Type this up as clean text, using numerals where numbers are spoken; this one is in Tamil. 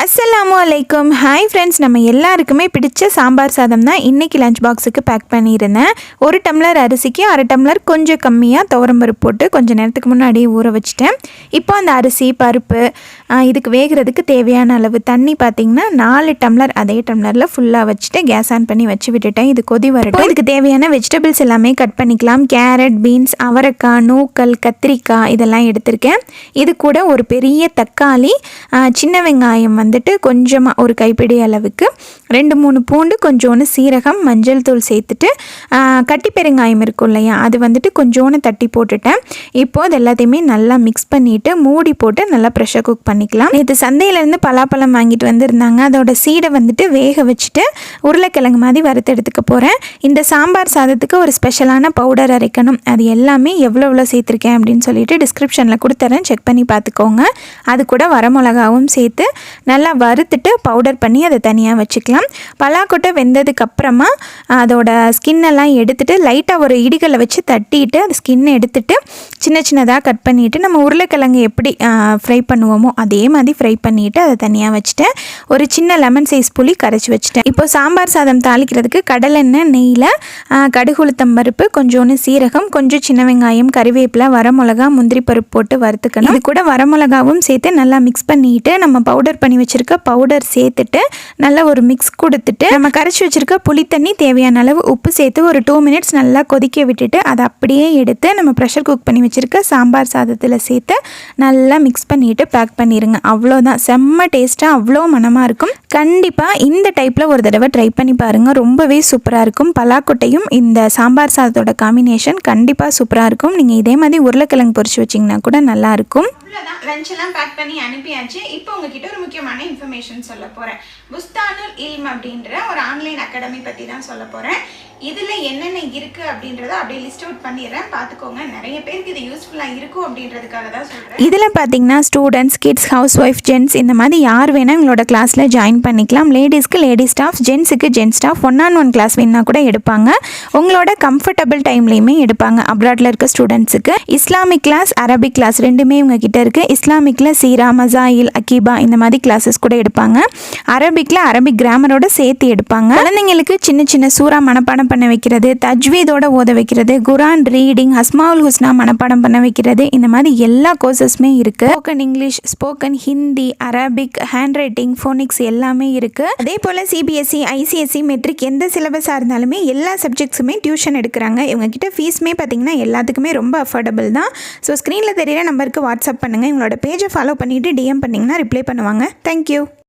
அஸ்ஸலாமு அலைக்கும். ஹாய் ஃப்ரெண்ட்ஸ், நம்ம எல்லாருக்குமே பிடிச்ச சாம்பார் சாதம் தான் இன்றைக்கி லஞ்ச் பாக்ஸுக்கு பேக் பண்ணியிருந்தேன். 1 டம்ளர் அரிசிக்கு 1/2 டம்ளர் கொஞ்சம் கம்மியாக துவரம்பருப்பு போட்டு கொஞ்சம் நேரத்துக்கு முன்னாடியே ஊற வச்சுட்டேன். இப்போ அந்த அரிசி பருப்பு இதுக்கு வேகிறதுக்கு தேவையான அளவு தண்ணி பார்த்திங்கன்னா 4 டம்ளர் அதே டம்ளரில் ஃபுல்லாக வச்சுட்டு கேஸ் ஆன் பண்ணி வச்சு விட்டுட்டேன். இது கொதி வரட்டும். இதுக்கு தேவையான வெஜிடபிள்ஸ் எல்லாமே கட் பண்ணிக்கலாம். கேரட், பீன்ஸ், அவரைக்காய், நூக்கல், கத்திரிக்காய் இதெல்லாம் எடுத்திருக்கேன். இது கூட ஒரு பெரிய தக்காளி, சின்ன வெங்காயம் வந்துட்டு கொஞ்சமாக ஒரு கைப்பிடி அளவுக்கு, 2-3 பூண்டு, கொஞ்சோண்டு சீரகம், மஞ்சள் தூள் சேர்த்துட்டு கட்டி பெருங்காயம் இருக்கும் இல்லையா, அது வந்துட்டு கொஞ்சோண்டு தட்டி போட்டுட்டேன். இப்போது அது எல்லாத்தையுமே நல்லா மிக்ஸ் பண்ணிவிட்டு மூடி போட்டு நல்லா ப்ரெஷர் குக் பண்ணிக்கலாம். நேற்று சந்தையிலேருந்து பலாப்பழம் வாங்கிட்டு வந்திருந்தாங்க. அதோட சீடை வந்துட்டு வேக வச்சுட்டு உருளைக்கிழங்கு மாதிரி வறுத்து எடுத்துக்க போகிறேன். இந்த சாம்பார் சாதத்துக்கு ஒரு ஸ்பெஷலான பவுடர் அரைக்கணும். அது எல்லாமே எவ்வளோ சேர்த்துருக்கேன் அப்படின்னு சொல்லிட்டு டிஸ்கிரிப்ஷனில் கொடுத்துறேன், செக் பண்ணி பார்த்துக்கோங்க. அது கூட வரமிளகாவும் சேர்த்து நல்லா வறுத்துட்டு பவுடர் பண்ணி அதை தனியாக வச்சுக்கலாம். பலாக்கொட்டை வெந்ததுக்கப்புறமா அதோட ஸ்கின்னெல்லாம் எடுத்துகிட்டு லைட்டாக ஒரு இடிகளை வச்சு தட்டிட்டு அது ஸ்கின்னை எடுத்துகிட்டு சின்ன சின்னதாக கட் பண்ணிவிட்டு நம்ம உருளைக்கிழங்கு எப்படி ஃப்ரை பண்ணுவோமோ அதே மாதிரி ஃப்ரை பண்ணிவிட்டு அதை தனியாக வச்சுட்டேன். ஒரு சின்ன லெமன் சைஸ் புளி கரைச்சி வச்சுட்டேன். இப்போ சாம்பார் சாதம் தாளிக்கிறதுக்கு கடலெண்ணெய், நெய்யில் கடுகு உளுத்தம் பருப்பு, கொஞ்சோண்டு சீரகம், கொஞ்சம் சின்ன வெங்காயம், கறிவேப்பிலை, வரமிளகா, முந்திரி பருப்பு போட்டு வறுத்துக்கணும். இது கூட வரமிளகாவும் சேர்த்து நல்லா மிக்ஸ் பண்ணிவிட்டு நம்ம பவுடர் பண்ணி வச்சுருக்க பவுடர் சேர்த்துட்டு நல்லா ஒரு மிக்ஸ் கொடுத்துட்டு நம்ம கரைச்சி வச்சுருக்க புளி தண்ணி தேவையான அளவு உப்பு சேர்த்து ஒரு 2 மினிட்ஸ் நல்லா கொதிக்க விட்டுட்டு அதை அப்படியே எடுத்து நம்ம ப்ரெஷர் குக் பண்ணி வச்சுருக்க சாம்பார் சாதத்தில் சேர்த்து நல்லா மிக்ஸ் பண்ணிவிட்டு பேக் பண்ணிடுங்க. அவ்வளோதான், செம்ம டேஸ்ட்டாக அவ்வளோ மனமாக இருக்கும். கண்டிப்பாக இந்த டைப்பில் ஒரு தடவை ட்ரை பண்ணி பாருங்கள், ரொம்பவே சூப்பராக இருக்கும். பலாக்கொட்டையும் இந்த சாம்பார் சாதத்தோட காம்பினேஷன் கண்டிப்பாக சூப்பராக இருக்கும். நீங்கள் இதே மாதிரி உருளைக்கிழங்கு பொரிச்சு வச்சிங்கன்னா கூட நல்லாயிருக்கும். அவ்வளோதான், லஞ்செல்லாம் பேக் பண்ணி அனுப்பியாச்சு. இப்போ உங்ககிட்ட ஒரு முக்கியமான இன்ஃபர்மேஷன் சொல்ல போகிறேன். புஸ்தானுல் இல்ம் அப்படின்ற ஒரு ஆன்லைன் அகாடமி பற்றி தான் சொல்ல போகிறேன். இதில் என்னென்ன இருக்குது அப்படின்றத அப்படியே லிஸ்ட் அவுட் பண்ணிடுறேன், பார்த்துக்கோங்க. நிறைய பேருக்கு இது யூஸ்ஃபுல்லாக இருக்கும் அப்படின்றதுக்காக தான் சொல்கிறேன். இதில் பார்த்தீங்கன்னா students, kids, housewife, gents இந்த மாதிரி யார் வேணால் எங்களோட கிளாஸில் ஜாயின் பண்ணிக்கலாம். லேடிஸ்க்கு லேடிஸ் ஸ்டாஃப், ஜென்ஸுக்கு ஜென்ஸ் ஸ்டாஃப், 1-on-1 கிளாஸ் வேணால் கூட எடுப்பாங்க. உங்களோட கம்ஃபர்டபுள் டைம்லேயுமே எடுப்பாங்க. அப்ராடில் இருக்க ஸ்டூடெண்ட்ஸுக்கு இஸ்லாமிக் கிளாஸ், அரபிக் கிளாஸ் ரெண்டுமே உங்ககிட்ட இருக்குது. இஸ்லாமிக்கில் சீரா, மசாயில், அக்கீபா இந்த மாதிரி கிளாஸஸ் கூட எடுப்பாங்க. அரபிக்கில் அரபிக் கிராமரோட சேர்த்து எடுப்பாங்க. குழந்தைங்களுக்கு சின்ன சின்ன சூறா மனப்பாடம் பண்ண வைக்கிறது, தஜ்வீதோட ஓத வைக்கிறது, குரான் ரீடிங், அஸ்மாவுல் ஹுஸ்னா மனப்பாடம் பண்ண வைக்கிறது, இந்த மாதிரி எல்லா கோர்சஸுமே இருக்குது. Spoken English, spoken Hindi, Arabic, hand writing, Phoenix எல்லாமே இருக்குது. அதே போல் சிபிஎஸ்சி, ஐசிஎஸ்சி, மெட்ரிக் எந்த சிலபஸாக இருந்தாலுமே எல்லா சப்ஜெக்ட்ஸுமே டியூஷன் எடுக்கிறாங்க. இவங்ககிட்ட ஃபீஸுமே பார்த்திங்கன்னா எல்லாத்துக்குமே ரொம்ப அஃபோர்டபுள் தான். ஸோ ஸ்க்ரீனில் தெரியிற நம்பருக்கு வாட்ஸ்அப் பண்ணுங்கள். இவங்களோட பேஜை ஃபாலோ பண்ணிவிட்டு டிஎம் பண்ணிங்கன்னா ரிப்ளை பண்ணுவாங்க. தேங்க்யூ.